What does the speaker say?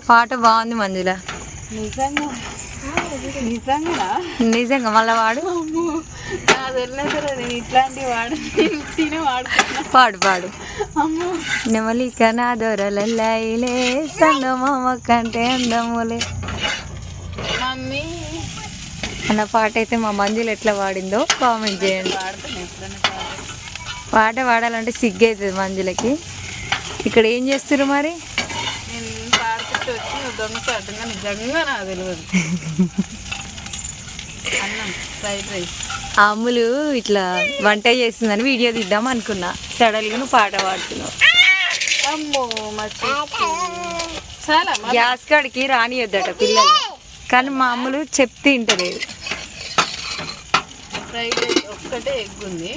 పాట బాగుంది మంజుల. నిజంగా మళ్ళా వాడు పాడు పాడు. నెమలిక నా దొరలే సంగమామ కంటే అందములే అన్న పాట అయితే మా మంజులు ఎట్లా పాడిందో కామెంట్ చేయండి. పాట పాడాలంటే సిగ్గు అవుతుంది మంజులకి. ఇక్కడ ఏం చేస్తారు మరి? అమ్ములు ఇట్లా వంట చేస్తుందని వీడియో తీద్దాం అనుకున్నా, సడన్గా నువ్వు పాట పాడుతున్నావు. గ్యాస్ కాడికి రానియొద్దట పిల్లలు, కానీ మా అమ్ములు చెప్తే ఇంటలేదు. ఒక్కటే ఎగ్ ఉంది.